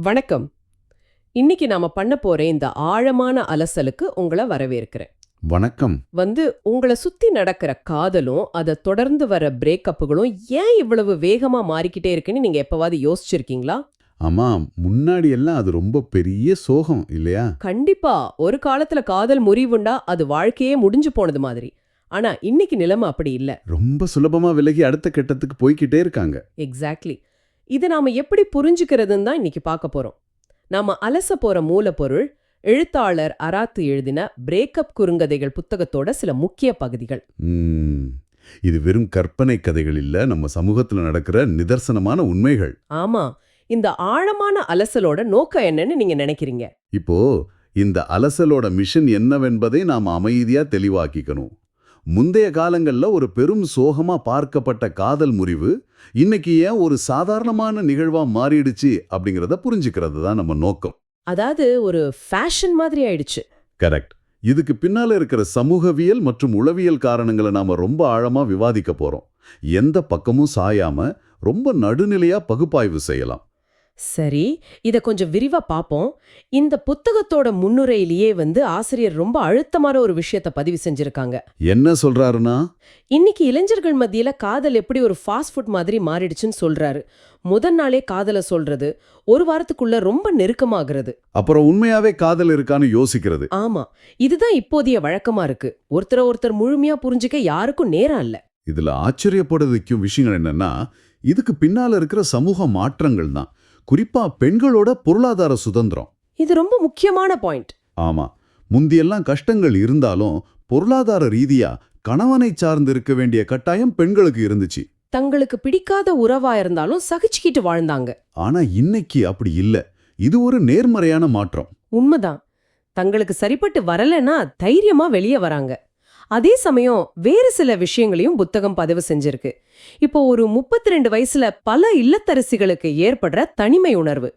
வணக்கம். இன்னைக்கு நாம பண்ண போற இந்த ஆழமான அலசலுக்கு உங்களை வரவேற்கிறேன். வணக்கம். உங்களை சுத்தி நடக்கிற காதலும் அதை தொடர்ந்து வர பிரேக்கப்புகளும் ஏன் இவ்வளவு வேகமா மாறிக்கிட்டே இருக்குன்னு நீங்க எப்பவாவது யோசிச்சிருக்கீங்களா? ஆமா, முன்னாடி எல்லாம் அது ரொம்ப பெரிய சோகம் இல்லையா? கண்டிப்பா. ஒரு காலத்துல காதல் முறிவுண்டா அது வாழ்க்கையே முடிஞ்சு போனது மாதிரி. ஆனா இன்னைக்கு நிலைமை அப்படி இல்ல. ரொம்ப சுலபமா விலகி அடுத்த கட்டத்துக்கு போய்கிட்டே இருக்காங்க. எக்ஸாக்ட்லி. இதை நாம எப்படி புரிஞ்சுக்கிறதுன்னு தான் இன்னைக்கு பார்க்க போறோம். நாம அலச போற மூலப்பொருள் எழுத்தாளர் அராத்து எழுதின பிரேக்கப் குறுங்கதைகள் புத்தகத்தோட சில முக்கிய பகுதிகள். இது வெறும் கற்பனை கதைகள் இல்ல, நம்ம சமூகத்துல நடக்கிற நிதர்சனமான உண்மைகள். ஆமா. இந்த ஆழமான அலசலோட நோக்கம் என்னன்னு நீங்க நினைக்கிறீங்க? இப்போ இந்த அலசலோட மிஷன் என்னவென்பதை நாம அமைதியா தெளிவாக்கிக்கணும். முந்தைய காலங்கள்ல ஒரு பெரும் சோகமா பார்க்கப்பட்ட காதல் முறிவு இன்னைக்கு ஏன் ஒரு சாதாரணமான நிகழ்வா மாறிடுச்சு அப்படிங்கறத புரிஞ்சுக்கிறது தான் நம்ம நோக்கம். அதாவது ஒரு ஃபேஷன் மாதிரி ஆயிடுச்சு. கரெக்ட். இதுக்கு பின்னால இருக்கிற சமூகவியல் மற்றும் உளவியல் காரணங்களை நாம ரொம்ப ஆழமா விவாதிக்க போறோம். எந்த பக்கமும் சாயாம ரொம்ப நடுநிலையா பகுப்பாய்வு செய்யலாம். சரி, இத கொஞ்சம் விரிவா பாப்போம். இந்த புத்தகத்தோட முன்னுரையிலேயே ஆசிரியர் ரொம்ப அழுத்தமான ஒரு விஷயத்த பதிவு செஞ்சிருக்காங்க. என்ன சொல்றாருன்னா, இன்னைக்கு இளைஞர்கள் மத்தியில காதல் எப்படி ஒரு ஃபாஸ்ட் ஃபுட் மாதிரி மாறிடுச்சுன்னு சொல்றாரு. முதல் நாளே காதல சொல்றது, ஒரு வாரத்துக்குள்ள ரொம்ப நெருக்கமாகிறது. அப்புறம் உண்மையாவே காதல் இருக்கான்னு யோசிக்கிறது. ஆமா, இதுதான் இப்போதைய வழக்கமா இருக்கு. ஒருத்தர் முழுமையா புரிஞ்சுக்க யாருக்கும் நேரம் இல்ல. இதுல ஆச்சரியப்பட வைக்கும் விஷயங்கள் என்னன்னா, இதுக்கு பின்னால இருக்கிற சமூக மாற்றங்கள் தான். குறிப்பா பெண்களோட பொருளாதார சுதந்திரம். இது ரொம்ப முக்கியமான பாயிண்ட். ஆமா, முந்தியெல்லாம் கஷ்டங்கள் இருந்தாலும் பொருளாதார ரீதியா கணவனை சார்ந்து இருக்க வேண்டிய கட்டாயம் பெண்களுக்கு இருந்துச்சு. தங்களுக்கு பிடிக்காத உறவா இருந்தாலும் சகிச்சுக்கிட்டு வாழ்ந்தாங்க. ஆனா இன்னைக்கு அப்படி இல்ல. இது ஒரு நேர்மறையான மாற்றம். உண்மைதான். தங்களுக்கு சரிப்பட்டு வரலன்னா தைரியமா வெளியே வராங்க. அதே சமயம் வேறு சில விஷயங்களையும் புத்தகம் பதிவு செஞ்சிருக்கு. இப்போ ஒரு 32 வயசுல பல இல்லத்தரசிகளுக்கு ஏற்படுற தனிமை உணர்வு.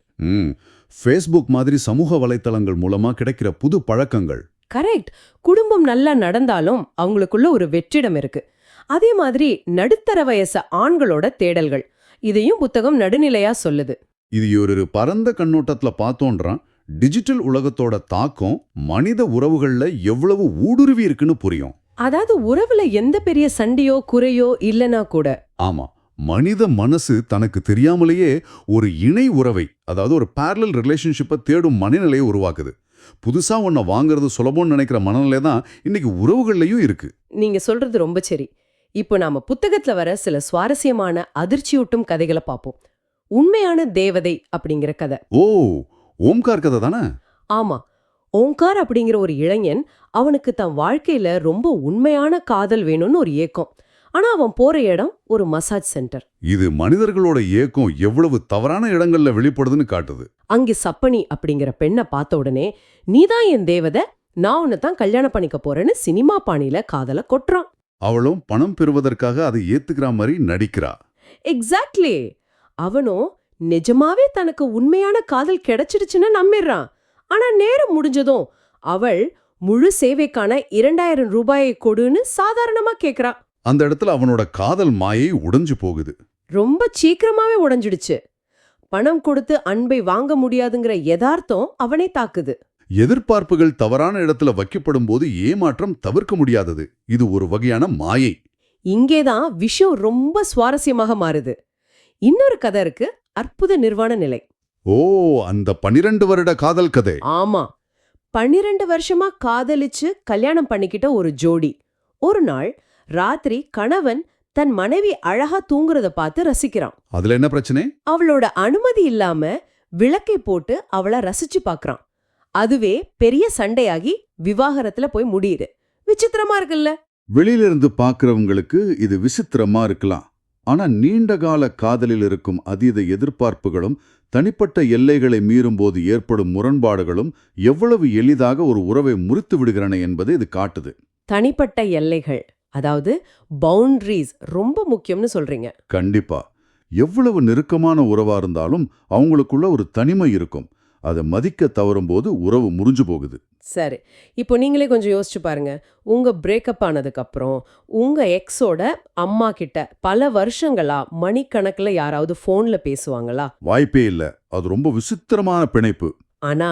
ஃபேஸ்புக் மாதிரி சமூக வலைத்தளங்கள் மூலமா கிடைக்கிற புது பழக்கங்கள். கரெக்ட். குடும்பம் நல்லா நடந்தாலும் அவங்களுக்குள்ள ஒரு வெற்றிடம் இருக்கு. அதே மாதிரி நடுத்தர வயசு ஆண்களோட தேடல்கள். இதையும் புத்தகம் நடுநிலையா சொல்லுது. இது ஒரு பரந்த கண்ணோட்டத்துல பார்த்தோன்றான். டிஜிட்டல் உலகத்தோட தாக்கம் மனித உறவுகள்ல எவ்வளவு ஊடுருவி இருக்குன்னு புரியும். அதாவது உறவுல எந்த பெரிய சண்டையோ குறையோ இல்லனா கூட. ஆமா, மனித மனசு தனக்கு தெரியாமலேயே ஒரு இணை உறவை, அதாவது ஒரு பேரலல் ரிலேஷன்ஷிப்பை தேடும் மனநிலையை உருவாக்குது. புதுசா ஒன்ன வாங்குறது சுலபம்னு நினைக்கிற மனநிலை தான் இன்னைக்கு உறவுகள்லயும் இருக்கு. நீங்க சொல்றது ரொம்ப சரி. இப்போ நாம புத்தகத்துல வர சில சுவாரஸ்யமான அதிர்ச்சியூட்டும் கதைகளை பார்ப்போம். உண்மையான தேவதை அப்படிங்கிற கதை. ஓம்கார் கதை தானே? ஆமா. ஓம்கார் அப்படிங்கிற ஒரு இளைஞன், அவனுக்கு தன் வாழ்க்கையில ரொம்ப உண்மையான காதல் வேணும்னு ஒரு ஏக்கம். ஆனா அவன் போற இடம் ஒரு மசாஜ் சென்டர். இது மனிதர்களோட ஏக்கம் எவ்வளவு தவறான இடங்கள்ல வெளிப்படுதுன்னு காட்டுது. அங்கே சப்பனி அப்படிங்கிற பெண்ணை பார்த்த உடனே, நீதான் என் தேவதை, நான் உன்னை தான் கல்யாணம் பண்ணிக்க போறேன்னு சினிமா பாணியில காதல கொட்டுறான். அவளும் பணம் பெறுவதற்காக அதை ஏத்துக்கிற மாதிரி நடிக்கிறா. எக்ஸாக்ட்லி. அவனும் நிஜமாவே தனக்கு உண்மையான காதல் கிடைச்சிடுச்சுன்னு நம்பிடுறான். ஆனா நேரம் முடிஞ்சதும் அவள் முழு சேவைக்கான 2000 ரூபாயை கொடுன்னு சாதாரணமா கேக்குறா. அந்த இடத்துல அவனோட காதல் மாயை உடைஞ்சு போகுது. ரொம்ப சீக்கிரமாவே உடைஞ்சிடுச்சு. பணம் கொடுத்து அன்பை வாங்க முடியாதுங்கிற யதார்த்தம் அவனை தாக்குது. எதிர்பார்ப்புகள் தவறான இடத்துல வைக்கப்படும் போது ஏமாற்றம் தவிர்க்க முடியாதது. இது ஒரு வகையான மாயை. இங்கேதான் விஷயம் ரொம்ப சுவாரஸ்யமாக மாறுது. இன்னொரு கதை இருக்கு, அற்புத நிர்வாண நிலை. அந்த 12 வருட காதல் கதை. ஆமா, 12 வருஷமா காதலிச்சு கல்யாணம் பண்ணிக்கிட்ட ஒரு ஜோடி. ஒரு நாள் ராத்திரி கணவன் தன் மனைவி அழகா தூங்குறத பார்த்து ரசிக்கிறான். அதுல என்ன பிரச்சனை? அவளோட அனுமதி இல்லாம விளக்கை போட்டு அவளை ரசிச்சு பாக்குறான். அதுவே பெரிய சண்டையாகி விவாகரத்துல போய் முடியுது. விசித்திரமா இருக்குல்ல? வெளியிலிருந்து பாக்குறவங்களுக்கு இது விசித்திரமா இருக்கலாம். ஆனா நீண்ட கால காதலில் இருக்கும் அதீத எதிர்பார்ப்புகளும் தனிப்பட்ட எல்லைகளை மீறும்போது ஏற்படும் முரண்பாடுகளும் எவ்வளவு எளிதாக ஒரு உறவை முறித்து விடுகிறன என்பதை இது காட்டுது. தனிப்பட்ட எல்லைகள், அதாவது பவுண்டரிஸ் ரொம்ப முக்கியம்னு சொல்றீங்க. கண்டிப்பா. எவ்வளவு நெருக்கமான உறவா இருந்தாலும் அவங்களுக்குள்ள ஒரு தனிமை இருக்கும். அதை மதிக்க தவறும் போது உறவு முறிஞ்சு போகுது. சரி, இப்போ நீங்களே கொஞ்சம் யோசிச்சு பாருங்க. உங்க பிரேக்கப் ஆனதுக்கு அப்புறம் உங்க எக்ஸோட அம்மா கிட்ட பல வருஷங்களா மணிக்கணக்கில் யாராவது போன்ல பேசுவாங்களா? வாய்ப்பே இல்ல. அது ரொம்ப விசித்திரமான பிணைப்பு. ஆனா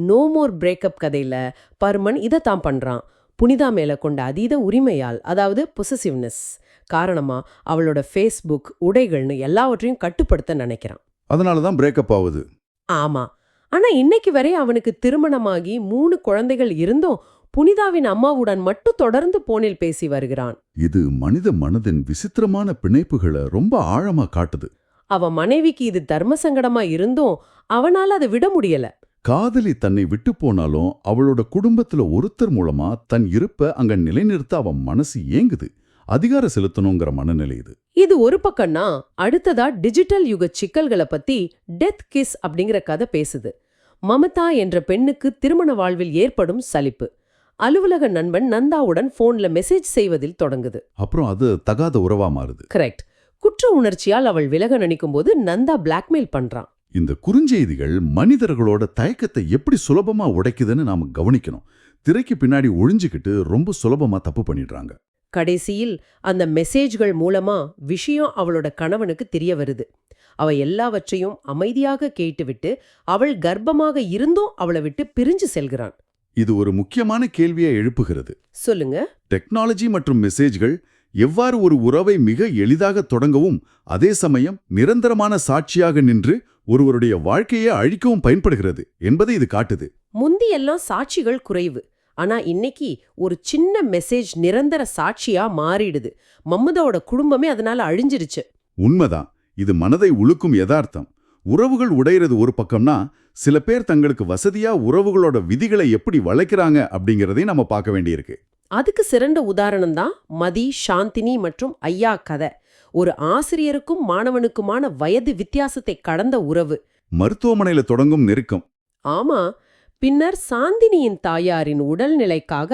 நோ மோர் பிரேக்கப் கதையில பர்மன் இதைத்தான் பண்றான். புனிதா மேல கொண்ட அதீத உரிமையால், அதாவது பொசசிவ்னஸ் காரணமா அவளோட ஃபேஸ்புக், உடைகள்னு எல்லாவற்றையும் கட்டுப்படுத்த நினைக்கிறான். அதனால தான் பிரேக்கப் ஆகுது. ஆமா. ஆனா இன்னைக்கு வரை அவனுக்கு திருமணமாகி 3 குழந்தைகள் இருந்தும் புனிதாவின் அம்மாவுடன் மட்டும் தொடர்ந்து போனில் பேசி வருகிறான். இது மனித மனதின் விசித்திரமான பிணைப்புகளை ரொம்ப ஆழமா காட்டுது. அவ மனைவிக்கு இது தர்ம சங்கடமா இருந்தும் அவனால அதை விட முடியல. காதலி தன்னை விட்டு போனாலும் அவளோட குடும்பத்துல ஒருத்தர் மூலமா தன் இருப்ப அங்க நிலைநிறுத்த அவன் மனசு ஏங்குது. அதிகாரம் செலுத்தணுங்கிற மனநிலை இது. இது ஒரு பக்கம்னா, அடுத்ததா டிஜிட்டல் யுக சிக்கல்களை பத்தி டெத் கிஸ் அப்படிங்கிற கதை பேசுது. மமதா என்ற பெண்ணுக்கு திருமண வாழ்வில் ஏற்படும் சலிப்பு. அலுவலக நண்பன் நந்தாவுடன் போன்ல மெசேஜ் செய்வதில் தொடங்குது. அப்புறம் அது தகாத உறவா மாறுது. கரெக்ட். குற்ற உணர்ச்சியால் அவள் விலக நினைக்கும் போது நந்தா பிளாக்மெயில் பண்றான். இந்த குறுஞ்செய்திகள் மனிதர்களோட தயக்கத்தை எப்படி சுலபமா உடைக்குதுன்னு நாம கவனிக்கணும். திரைக்கு பின்னாடி ஒளிஞ்சுக்கிட்டு ரொம்ப சுலபமா தப்பு பண்ணிடுறாங்க. கடைசியில் அந்த மெசேஜ்கள் மூலமா விஷயம் அவளோட கணவனுக்கு தெரிய வருது. அவ எல்லாவற்றையும் அமைதியாக கேட்டுவிட்டு அவள் கர்ப்பமாக இருந்தும் அவளை விட்டு பிரிஞ்சு செல்கிறான். இது ஒரு முக்கியமான கேள்வியை எழுப்புகிறது. சொல்லுங்க. டெக்னாலஜி மற்றும் மெசேஜ்கள் எவ்வாறு ஒரு உறவை மிக எளிதாக தொடங்கவும் அதே சமயம் நிரந்தரமான சாட்சியாக நின்று ஒருவருடைய வாழ்க்கையை அழிக்கவும் பயன்படுகிறது என்பதை இது காட்டுது. முந்தியெல்லாம் சாட்சிகள் குறைவு. ஆனா இன்னைக்கு ஒரு சின்ன மெசேஜ் நிரந்தர சாட்சியா மாறிடுது. மம்முதாவோட குடும்பமே அதனால அழிஞ்சிருச்சு. உண்மைதான். இது மனதை உழுக்கும் யதார்த்தம். உறவுகள் உடையிறது ஒரு பக்கம்னா, சில பேர் தங்களுக்கு வசதியா உறவுகளோட விதிகளை எப்படி வளைக்கிறாங்க அப்படிங்கிறதையும் நம்ம பார்க்க வேண்டியிருக்கு. அதுக்கு சிறந்த உதாரணம் தான் மதி, சாந்தினி மற்றும் ஐயா கதை. ஒரு ஆசிரியருக்கும் மாணவனுக்குமான வயது வித்தியாசத்தை கடந்த உறவு. மருத்துவமனையில தொடங்கும் நெருக்கம். ஆமா. பின்னர் சாந்தினியின் தாயாரின் உடல்நிலைக்காக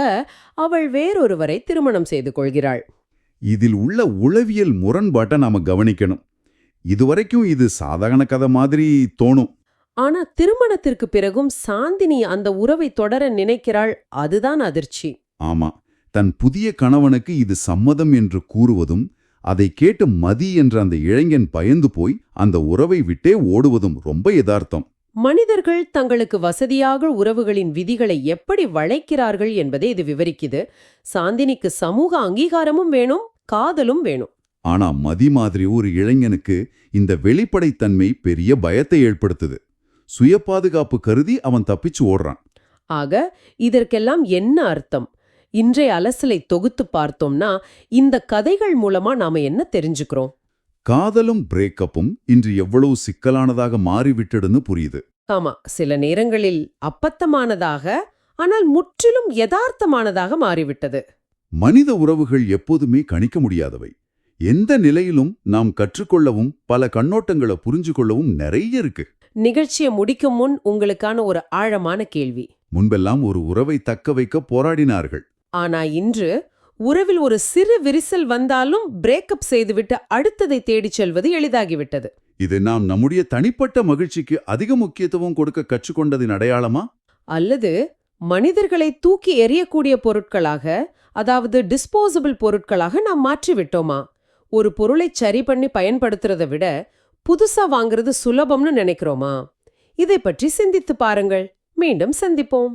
அவள் வேறொருவரை திருமணம் செய்து கொள்கிறாள். இதில் உள்ள உளவியல் முரண்பாட்டை நாம கவனிக்கணும். இதுவரைக்கும் இது சாதாரண கதை மாதிரி தோணும். ஆனா திருமணத்திற்கு பிறகும் சாந்தினி அந்த உறவை தொடர நினைக்கிறாள். அதுதான் அதிர்ச்சி. ஆமா, தன் புதிய கணவனுக்கு இது சம்மதம் என்று கூறுவதும், அதை கேட்டு மதி என்ற அந்த இளைஞன் பயந்து போய் அந்த உறவை விட்டே ஓடுவதும் ரொம்ப யதார்த்தம். மனிதர்கள் தங்களுக்கு வசதியாக உறவுகளின் விதிகளை எப்படி வளைக்கிறார்கள் என்பதை இது விவரிக்குது. சாந்தினிக்கு சமூக அங்கீகாரமும் வேணும், காதலும் வேணும். ஆனா மதி மாதிரி ஒரு இளைஞனுக்கு இந்த வெளிப்படைத்தன்மை பெரிய பயத்தை ஏற்படுத்துது. சுய பாதுகாப்பு கருதி அவன் தப்பிச்சு ஓடுறான். ஆக இதற்கெல்லாம் என்ன அர்த்தம்? இன்றைய அலசலை தொகுத்து பார்த்தோம்னா இந்த கதைகள் மூலமா நாம என்ன தெரிஞ்சுக்கிறோம்? காதலும் பிரேக்கப்பும் இன்று எவ்வளவு சிக்கலானதாக மாறிவிட்டதுன்னு புரியுது. ஆமா, சில நேரங்களில் அப்பத்தமானதாக, ஆனால் முற்றிலும் யதார்த்தமானதாக மாறிவிட்டது. மனித உறவுகள் எப்போதுமே கணிக்க முடியாதவை. எந்த நிலையிலும் நாம் கற்றுக்கொள்ளவும் பல கண்ணோட்டங்களை புரிஞ்சு கொள்ளவும் நிறைய இருக்கு. நிகழ்ச்சியை முடிக்கும் முன் உங்களுக்கான ஒரு ஆழமான கேள்வி. முன்பெல்லாம் ஒரு உறவை தக்க வைக்க போராடினார்கள். ஆனா இன்று உறவில் ஒரு சிறு விரிசல் வந்தாலும் பிரேக்கப் செய்துவிட்டு அடுத்ததை தேடிச் செல்வது எளிதாகிவிட்டது. இது நாம் நம்முடைய தனிப்பட்ட மகிழ்ச்சிக்கு அதிக முக்கியத்துவம் கொடுக்க கற்றுக்கொண்டதின் அடையாளமா? அல்லது மனிதர்களை தூக்கி எறியக்கூடிய பொருட்களாக, அதாவது டிஸ்போசபிள் பொருட்களாக நாம் மாற்றிவிட்டோமா? ஒரு பொருளை சரி பண்ணி பயன்படுத்துறதை விட புதுசா வாங்குறது சுலபம்னு நினைக்கிறோமா? இதை பற்றி சிந்தித்து பாருங்கள். மீண்டும் சந்திப்போம்.